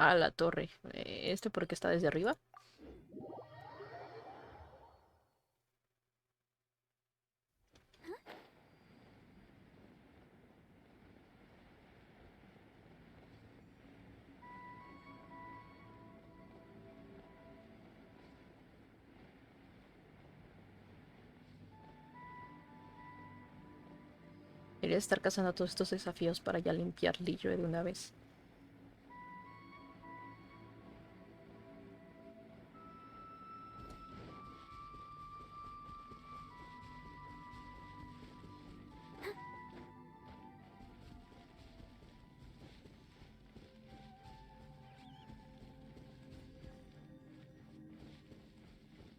A la torre. ¿Este porque está desde arriba? Debería estar cazando todos estos desafíos para ya limpiar Lillo de una vez.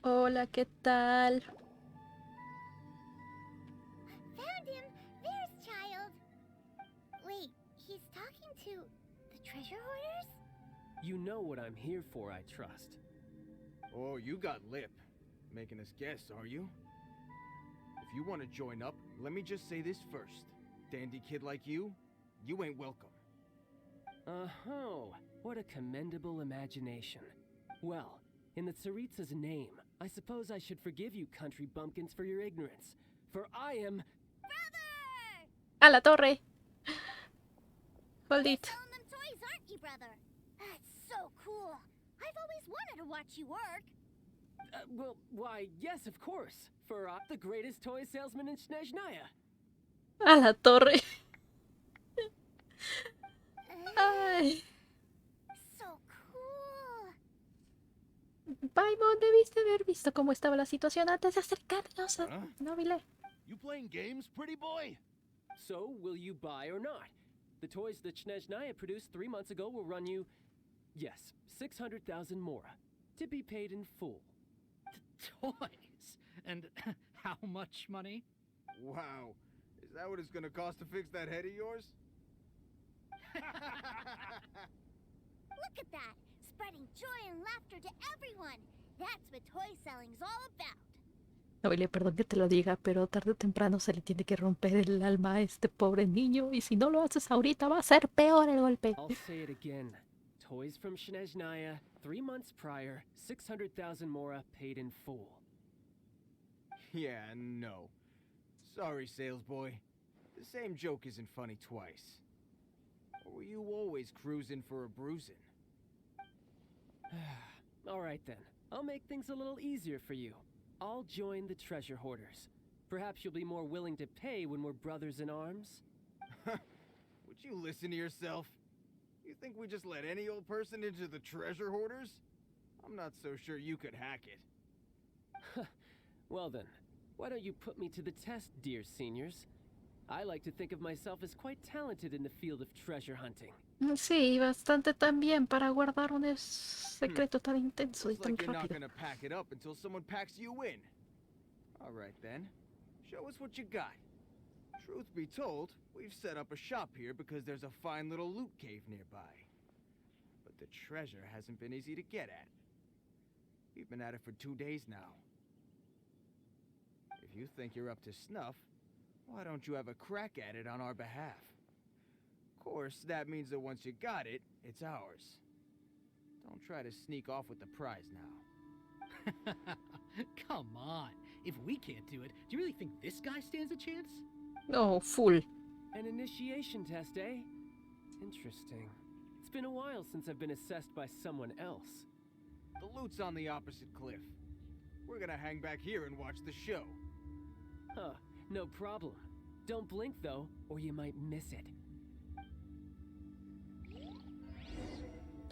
Hola, ¿qué tal? Found him! There's child! Wait, he's talking to the treasure hoarders? You know what I'm here for, I trust. Oh, you got lip. Making us guess, are you? If you want to join up, let me just say this first. Dandy kid like you ain't welcome. Oh, what a commendable imagination. Well, in the Tsaritsa's name, I suppose I should forgive you country bumpkins for your ignorance, for I am... Brother! ¡A la torre! Hold You're it. selling them toys, aren't you, brother? That's so cool. I've always wanted to watch you work. well, why, yes, of course. For the greatest toy salesman in Snezhnaya. ¡A la torre! Ay. So cool. Paimon, debiste haber visto cómo estaba la situación antes de acercarnos a Nobile. You playing games, pretty boy? So, will you buy or not? The toys that Snezhnaya produced 3 months ago will run you, yes, 600,000 mora, to be paid in full. Toys? And how much money? Wow. Is that what it's gonna cost to fix that head of yours? Look at that. Spreading joy and laughter to everyone. That's what toy selling's all about. Nobile, perdón que te lo diga, pero tarde o temprano se le tiene que romper el alma a este pobre niño. Y si no lo haces ahorita, va a ser peor el golpe. I'll say it again. Toys from Snezhnaya, 3 months prior, 600,000 mora paid in full. Yeah, no. Sorry, sales boy. The same joke isn't funny twice. Or were you always cruising for a bruising? Alright then, I'll make things a little easier for you. I'll join the treasure hoarders. Perhaps you'll be more willing to pay when we're brothers in arms? Would you listen to yourself? You think we just let any old person into the treasure hoarders? I'm not so sure you could hack it. Well then, why don't you put me to the test, dear seniors? I like to think of myself as quite talented in the field of treasure hunting. Sí, bastante también para guardar un secreto tan intenso y Looks tan like you're not rápido. gonna pack it up until someone packs you in. All right then, show us what you got. Truth be told, we've set up a shop here because there's a fine little loot cave nearby. But the treasure hasn't been easy to get at. We've been at it for 2 days now. If you think you're up to snuff, why don't you have a crack at it on our behalf? Of course, that means that once you got it, it's ours. Don't try to sneak off with the prize now. Come on. If we can't do it, do you really think this guy stands a chance? No, full. An initiation test, eh? Interesting. It's been a while since I've been assessed by someone else. The loot's on the opposite cliff. We're gonna hang back here and watch the show. Huh, no problem. Don't blink though, or you might miss it.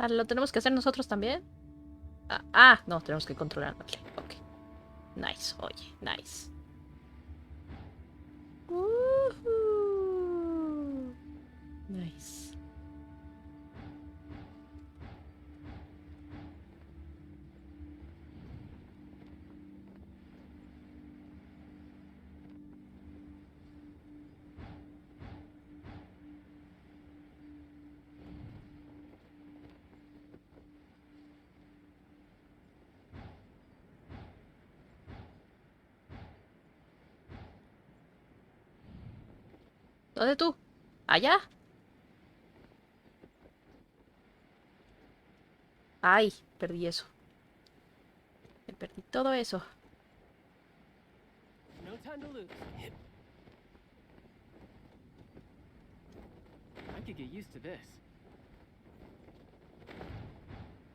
¿Lo tenemos que hacer nosotros también? No, tenemos que controlarlo. Ok. Nice, oye, nice. Nice. ¿Dónde tú? ¿Allá? Ay, perdí eso. Me perdí todo eso. No time to lose. I could get used to this.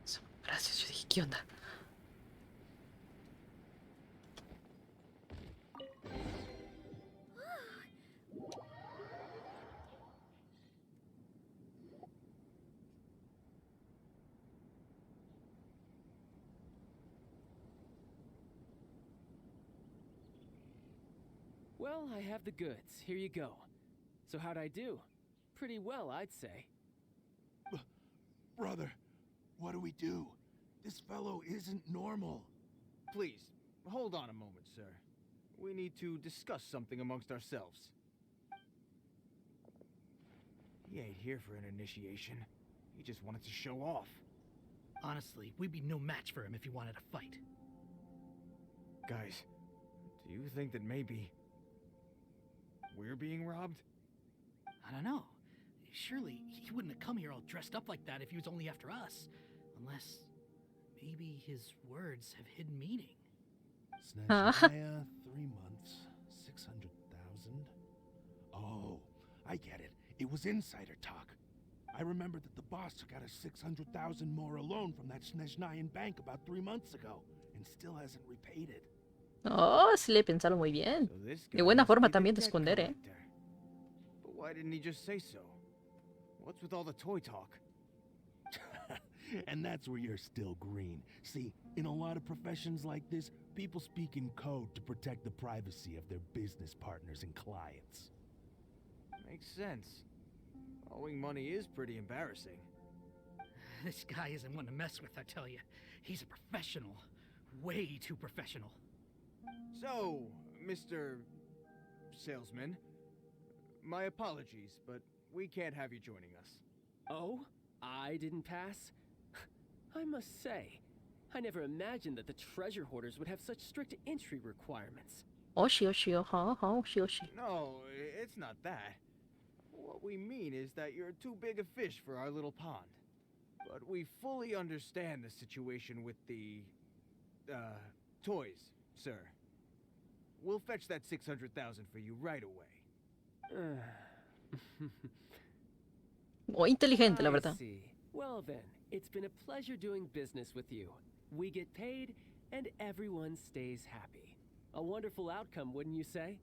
Eso, gracias, yo dije, ¿qué onda? Well, I have the goods. Here you go. So how'd I do? Pretty well, I'd say. Brother, what do we do? This fellow isn't normal. Please, hold on a moment, sir. We need to discuss something amongst ourselves. He ain't here for an initiation. He just wanted to show off. Honestly, we'd be no match for him if he wanted to fight. Guys, do you think that maybe we're being robbed? I don't know. Surely he wouldn't have come here all dressed up like that if he was only after us. Unless maybe his words have hidden meaning. Snezhnaya, 3 months, 600,000. Oh, I get it. It was insider talk. I remember that the boss took out a 600,000 more a loan from that Snezhnayan bank about 3 months ago, and still hasn't repaid it. Oh, sí le pensaron muy bien. So this De guy buena must forma be the también de debt esconder, ¿eh? collector. But why didn't he just say so? What's with all the toy talk? And that's where you're still green. See, in a lot of professions like this, people speak in code to protect the privacy of their business partners and clients. Makes sense. Owing money is pretty embarrassing. This guy isn't one to mess with, I tell you. He's a professional. Way too professional. So, Mr. Salesman, my apologies, but we can't have you joining us. Oh? I didn't pass? I must say, I never imagined that the treasure hoarders would have such strict entry requirements. Oshi, oshi, oshi, oshi. No, it's not that. What we mean is that you're too big a fish for our little pond. But we fully understand the situation with the, toys, sir. We'll fetch that 600,000 for you right away. Muy inteligente, la I verdad. see. Well then, it's been a pleasure doing business with you. We get paid, and everyone stays happy. A wonderful outcome, wouldn't you say?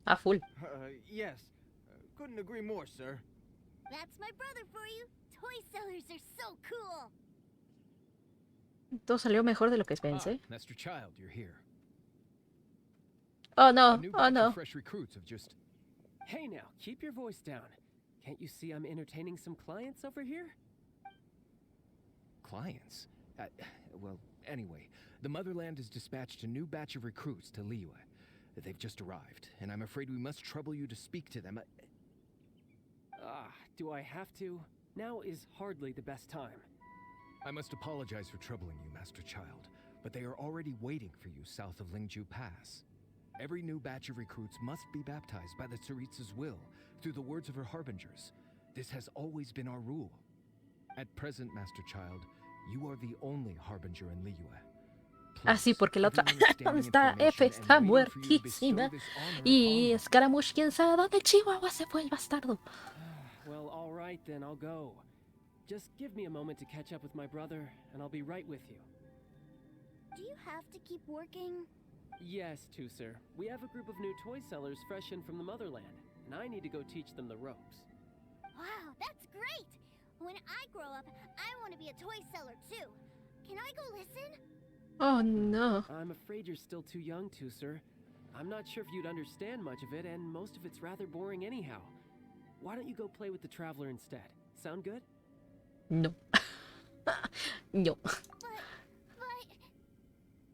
A full. Yes. Couldn't agree more, sir. That's my brother for you. Toy sellers are so cool. Todo salió mejor de lo que pensé. Master Child, you're here. Oh A no, new oh batch no. of fresh recruits have just... Hey now, keep your voice down. Can't you see I'm entertaining some clients over here? Clients? Well, anyway, the Motherland has dispatched a new batch of recruits to Liyue. They've just arrived, and I'm afraid we must trouble you to speak to them. Do I have to? Now is hardly the best time. I must apologize for troubling you, Master Child, but they are already waiting for you south of Lingju Pass. Every new batch of recruits must be baptized by the Tsaritsa's will, through the words of her harbingers. This has always been our rule. At present, Master Child, you are the only harbinger in Liyue. Ah, sí, porque la otra está F, está muertísima. Y Scaramouche, quién sabe dónde Chihuahua se fue el bastardo. Well, all right then, I'll go. Just give me a moment to catch up with my brother, and I'll be right with you. Do you have to keep working? Yes, Sir. We have a group of new toy sellers fresh in from the Motherland, and I need to go teach them the ropes. Wow, that's great! When I grow up, I want to be a toy seller too. Can I go listen? Oh no. I'm afraid you're still too young, Sir. I'm not sure if you'd understand much of it, and most of it's rather boring anyhow. Why don't you go play with the Traveler instead? Sound good? No. No. But...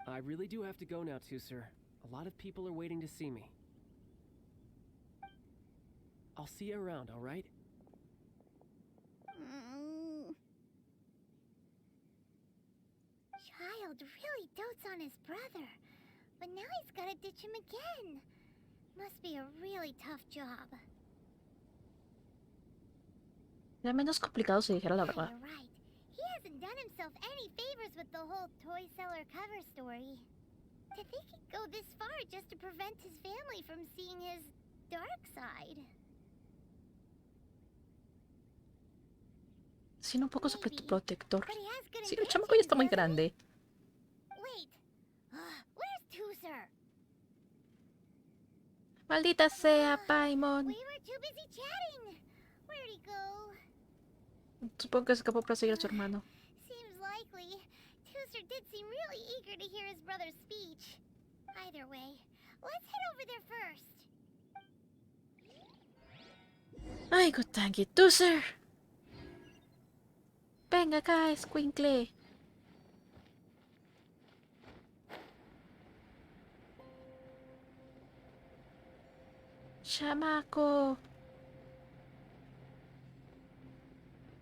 I really do have to go now, Sir. A lot of people are waiting to see me. I'll see you around, all right? Child really dotes on his brother, but now he's gotta ditch him again. Must be a really tough job. Era menos complicado si dijera la Yeah, verdad. you're right. He hasn't done himself any favors with the whole toy seller cover story. To think he'd go this far just to prevent his family from seeing his dark side. Sino un poco sobre tu protector. But he has good Sí, el chamaco ya está muy grande. Wait. Where's Tooser? Maldita sea, Paimon. We were too busy chatting. Where'd he go? Supongo que se escapó para seguir a su hermano. Seems likely. Tooser did seem really eager to hear his brother's speech. Either way, let's head over there first. Ay, good dang it, Tooser. Venga acá, escuincle. Chamaco.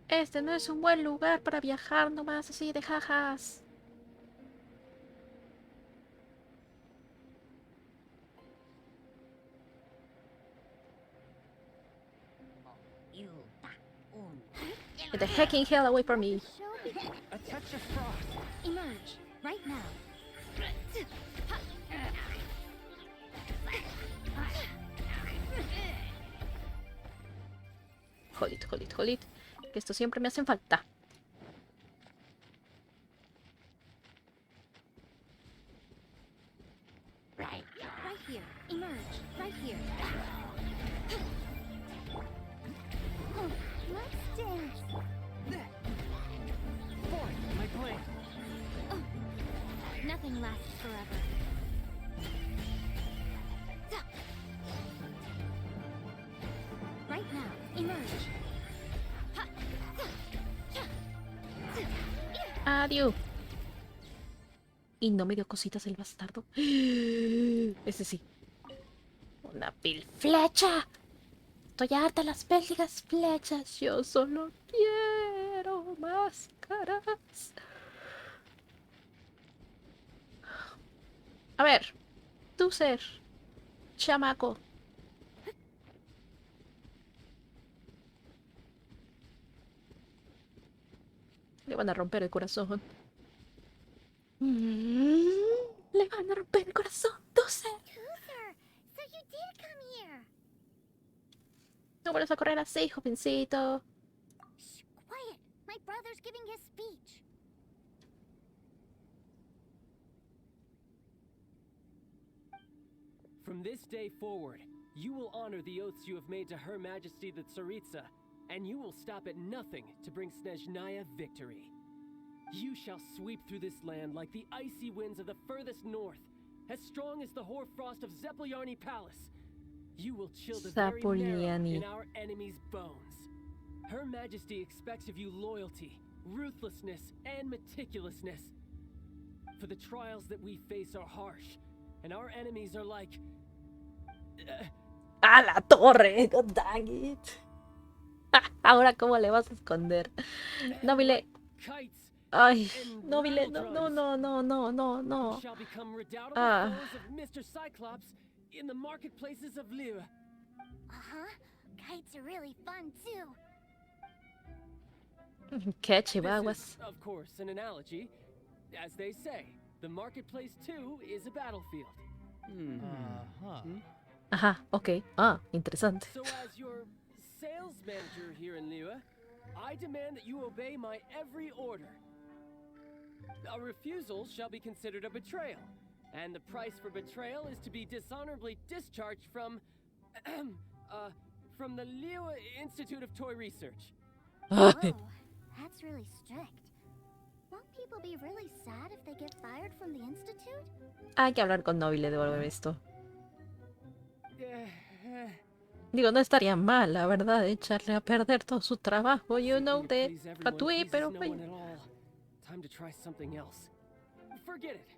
Este no es un buen lugar para viajar nomás así de jajas. Get the hecking hell away from me. A touch of frost. Emerge right now. Hold it, hold it, hold it. Que esto siempre me hacen falta. Right here. Emerge right here. Let's dance. Boy, my plan. Nothing lasts forever. Right now, emerge. Adiós. Y no me dio cositas el bastardo. Ese sí. Una vil flecha. Estoy harta de las peldigas flechas. Yo solo quiero máscaras. A ver. Tú ser. Chamaco. Le van a romper el corazón. Le van a romper el corazón. Tooser. Tooser, so you did come here. No vuelvas a correr así, jovencito. Shh, quiet. My brother's giving his speech. From this day forward, you will honor the oaths you have made to Her Majesty the Tsaritsa, and you will stop at nothing to bring Snezhnaya victory. You shall sweep through this land like the icy winds of the furthest north, as strong as the hoarfrost of Zeppelyarny Palace. You will chill the very marrow in our enemies' bones. Her Majesty expects of you loyalty, ruthlessness, and meticulousness. For the trials that we face are harsh, and our enemies are like... ¡A la torre! God dang it. Ahora, ¿cómo le vas a esconder? Nobile. kites. Ay, And Nobile, no, rattle no, drums. no, no, no, no. Shall become redoubtable Ah. foes of Mr. Cyclops in the marketplaces of Lyra. Kites are really fun too. Qué This chihuahuas. is, of course, an analogy. As they say, the marketplace too is a battlefield. Ajá, ok. Ah, interesante. So as your sales manager here in Lyra, I demand that you obey my every order. A refusal shall be considered a betrayal, and the price for betrayal is to be dishonorably discharged from the Lyra Institute of Toy Research. Whoa, that's really strict. Won't people be really sad if they get fired from the institute? Hay que hablar con Nobile de volver esto. Digo, no estaría mal, la verdad, echarle a perder todo su trabajo, you know, de Fatui, pero no one at all. Time to try something else. Forget it.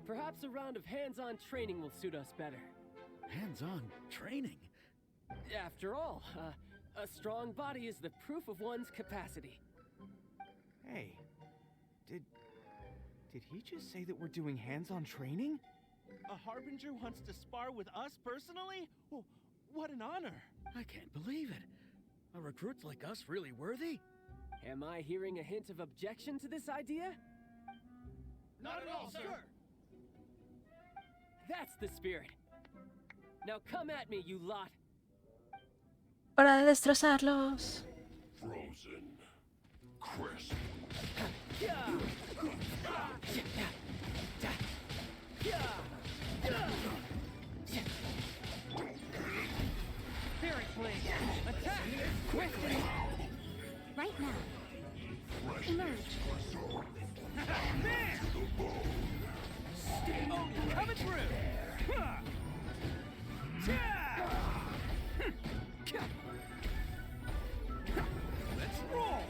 Perhaps a round of hands-on training will suit us better. Hands-on training? After all, a strong body is the proof of one's capacity. Hey, did he just say that we're doing hands-on training? A Harbinger wants to spar with us personally? What an honor! I can't believe it. Are recruits like us really worthy? Am I hearing a hint of objection to this idea? Not at all, sir. That's the spirit. Now come at me, you lot. Hora de destrozarlos. Frozen. Crisp. Spirit blade, attack! Twisting. Right now. Emerge. Oh, coming through. Let's roll.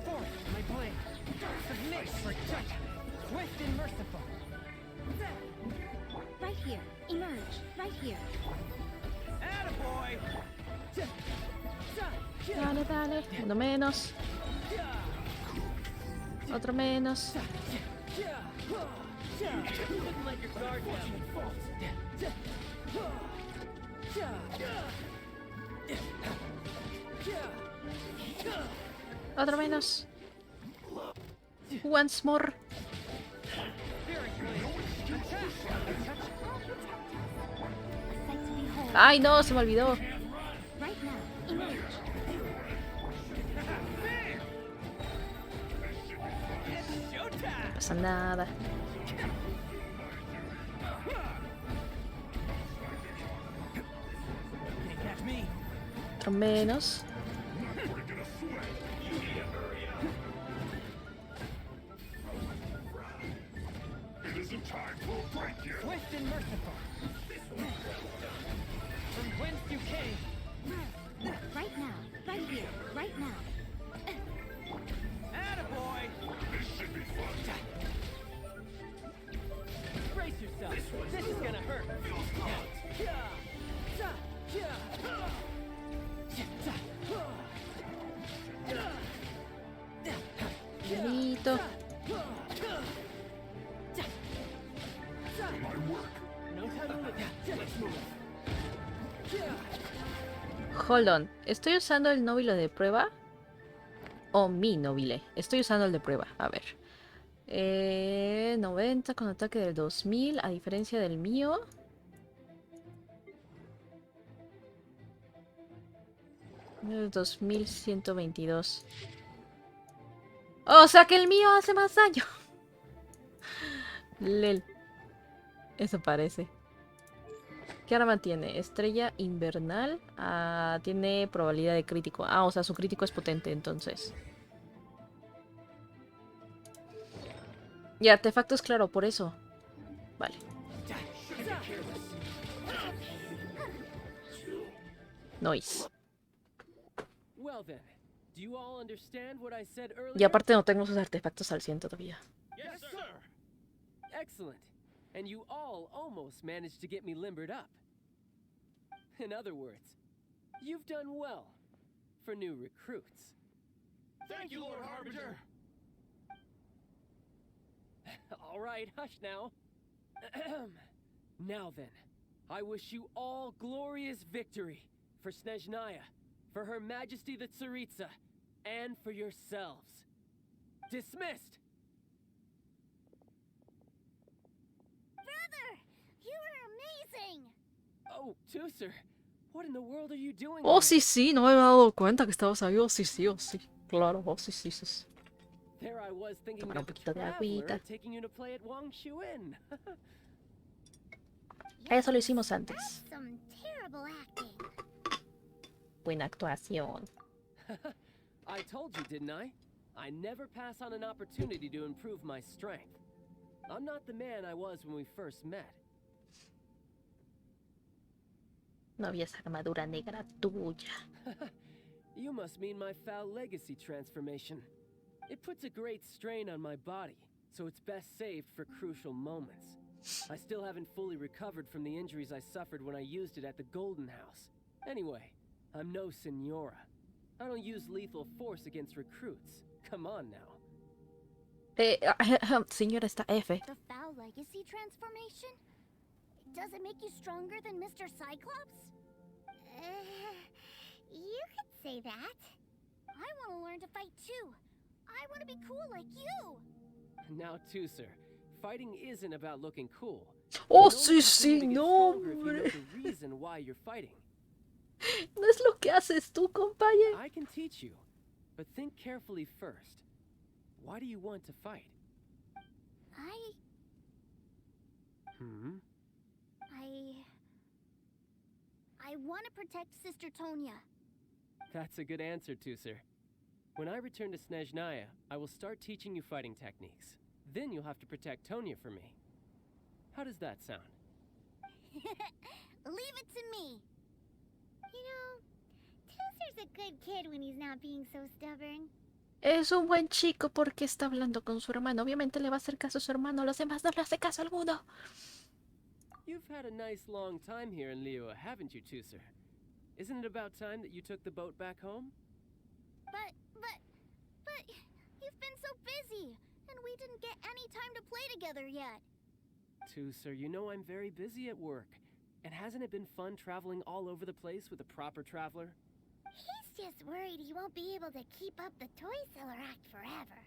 Force my blade. Submit for touch. Swift and merciful. Right here. Emerge. Right here. Attaboy! Dale, dale. Uno menos. Otro menos. Couldn't let your guard Otro menos. Once more. A sight to behold. Ay, no, se me olvidó. Right now. Emerge. No pasa nada. Can't catch me. Otro menos. Swift and merciful. From whence you came. Right now. Right here. Right now. Attaboy! Brace yourself. This is gonna hurt. Bonito. No time to look. Let's move. Hold on. ¿Estoy usando el Nobile de prueba? O mi Nobile. Estoy usando el de prueba. A ver. 90 con ataque del 2000. A diferencia del mío. El 2122. O sea que el mío hace más daño. Lel. Eso parece. ¿Qué arma tiene? Estrella invernal. Tiene probabilidad de crítico. O sea, su crítico es potente, entonces. Y artefactos, claro, por eso. Vale. Noise. Well then, do you all understand what I said earlier? Y aparte no tengo sus artefactos al 100 todavía. Yes, sir. Excellent. And you all almost managed to get me limbered up. In other words, you've done well for new recruits. Thank you, Lord Harbinger. All right, hush now. Now then, I wish you all glorious victory for Snezhnaya, for Her Majesty the Tsaritsa, and for yourselves. Dismissed! Brother! You were amazing! Oh, Tooser, what in the world are you doing Oh, here? sí, sí, no me había dado cuenta que estabas ahí. Oh, sí, sí, oh, sí. Claro, oh, sí, sí, sí. There I was thinking Tomar un of the poquito de traveler agüita. taking you to play at Wangshuin. Eso lo hicimos antes. That's some terrible acting. Buena actuación. I told you, didn't I? I never pass on an opportunity to improve my strength. I'm not the man I was when we first met. No había esa armadura negra tuya. You must mean my foul legacy transformation. It puts a great strain on my body, so it's best saved for crucial moments. I still haven't fully recovered from the injuries I suffered when I used it at the Golden House. Anyway, I'm no senora. I don't use lethal force against recruits. Come on now. Señora, está F. The foul legacy transformation? Does it make you stronger than Mr. Cyclops? You could say that. I want to learn to fight too. I want to be cool like you. Now, Tuser, fighting isn't about looking cool. Oh, You'll sí, only sí, continue to get no, stronger if you know hombre. the reason why you're fighting. No es lo que haces tú, compañero. I can teach you, but think carefully first. Why do you want to fight? I want to protect Sister Tonya. That's a good answer, Tuser. When I return to Snezhnaya, I will start teaching you fighting techniques. Then you'll have to protect Tonya for me. How does that sound? Leave it to me. You know, Tuser's a good kid when he's not being so stubborn. Es un buen chico porque está hablando con su hermano. Obviamente le va a hacer caso a su hermano. Los demás no le hace caso alguno. You've had a nice long time here in Liyue, haven't you, Tuser? Isn't it about time that you took the boat back home? But you've been so busy, and we didn't get any time to play together yet. Tuser, you know I'm very busy at work. And hasn't it been fun traveling all over the place with a proper traveler? He's just worried he won't be able to keep up the toy seller act forever.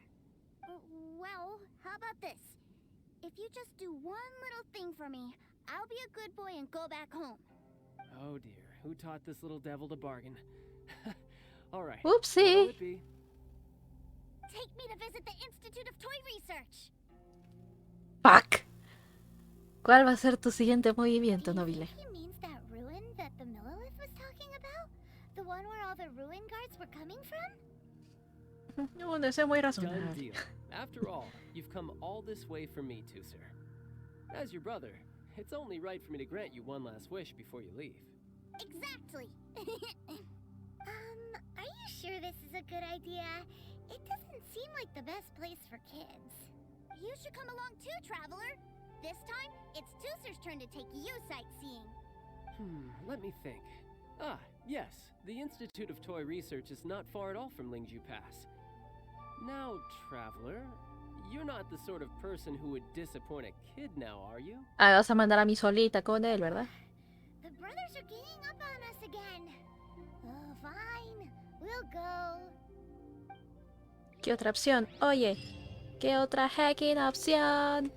Well, how about this? If you just do one little thing for me, I'll be a good boy and go back home. Oh dear, who taught this little devil to bargain? All right. Oopsie. What'll it be? Take me to visit the Institute of Toy Research. Fuck. ¿Cuál va a ser tu siguiente movimiento, Nobile? He means that ruin that the Millilith was talking about? The one where all the ruin guards were coming from? No, deseo muy Done razonable. deal. After all, you've come all this way for me, Tuser. As your brother, it's only right for me to grant you one last wish before you leave. Exactly. Are you sure this is a good idea? It doesn't seem like the best place for kids. You should come along too, Traveler. This time, it's Tuser's turn to take you sightseeing. Let me think. Ah, yes, the Institute of Toy Research is not far at all from Lingju Pass. Now, Traveler, you're not the sort of person who would disappoint a kid now, are you? Ah, vas a mandar a mi solita con él, ¿verdad? The brothers are ganging up on us again. Oh, fine. We'll go. ¿Qué otra opción? Oye, ¿qué otra hacking opción?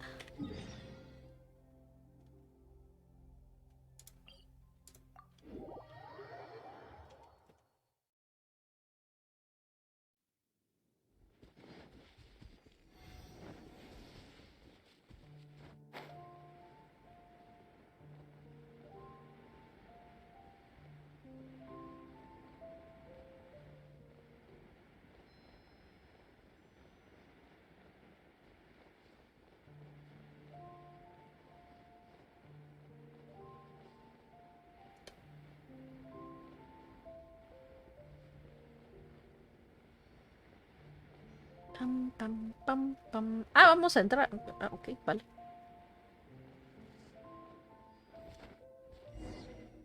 Pam, pam, pam, pam. Ah, vamos a entrar. Ah, ok, vale.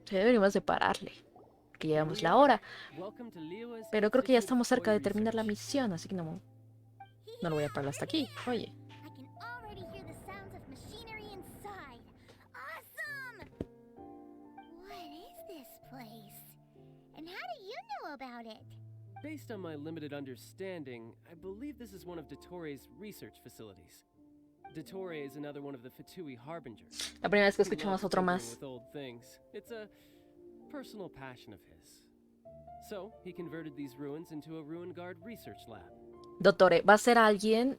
Sí, deberíamos de pararle. Que llevamos la hora. Welcome to Liyue's Pero creo que ya Institute estamos of cerca Toy de terminar la Research. misión, así que no lo voy a parar hasta aquí. Oye. I can already hear the sounds of machinery inside. Awesome! What is this place? And how do you know about it? Based on my limited understanding, I believe this is one of Dottoro's research facilities. Dottore is another one of the Fatui Harbingers. La primera vez que He escuchamos loves otro tinkering más. with old things. It's a personal passion of his. So, he converted these ruins into a ruin guard research lab. Dottore, va a ser alguien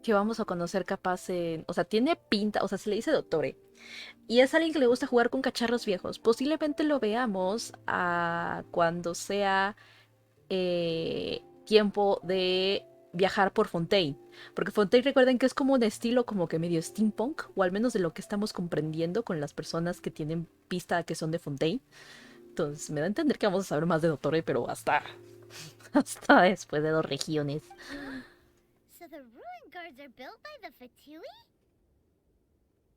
que vamos a conocer capaz en... O sea, tiene pinta, o sea, se le dice Dottore. Y es alguien que le gusta jugar con cacharros viejos. Posiblemente lo veamos cuando sea tiempo de viajar por Fontaine. Porque Fontaine, recuerden que es como un estilo como que medio steampunk, o al menos de lo que estamos comprendiendo con las personas que tienen pista que son de Fontaine. Entonces me da a entender que vamos a saber más de Dottore, pero hasta después de 2 regiones. So the ruin guards are built by the Fatui?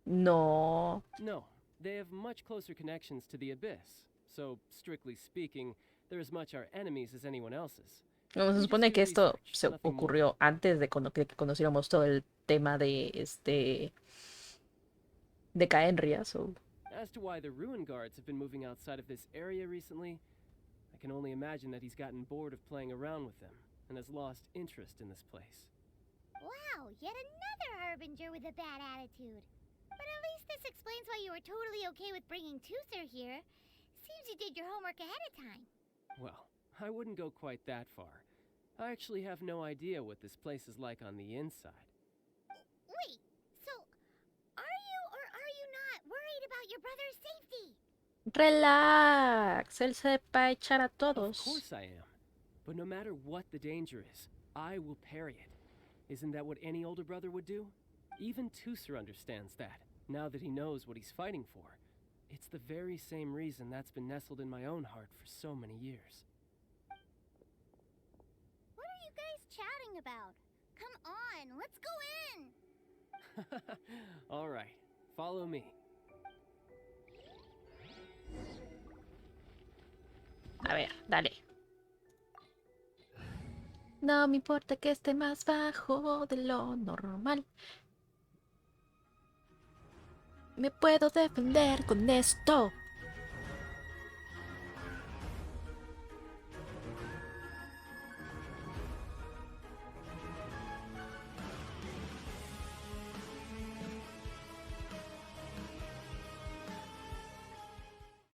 No. No, they have much closer connections to the Abyss. So, strictly speaking, they're as much our enemies as anyone else's. No, se supone que esto se ocurrió antes de que conociéramos todo el tema de De Caenria, so... As to why the ruin guards have been moving outside of this area recently, I can only imagine that he's gotten bored of playing around with them and has lost interest in this place. Wow, yet another harbinger with a bad attitude. But at least this explains why you were totally okay with bringing Toother here. Seems you did your homework ahead of time. Well, I wouldn't go quite that far. I actually have no idea what this place is like on the inside. Wait, so are you or are you not worried about your brother's safety? Relax, él se va a echar a Of todos. course I am. But no matter what the danger is, I will parry it. Isn't that what any older brother would do? Even Toother understands that, now that he knows what he's fighting for. It's the very same reason that's been nestled in my own heart for so many years. What are you guys chatting about? Come on, let's go in! All right, follow me. A ver, dale. No me importa que esté más bajo de lo normal. Me puedo defender con esto.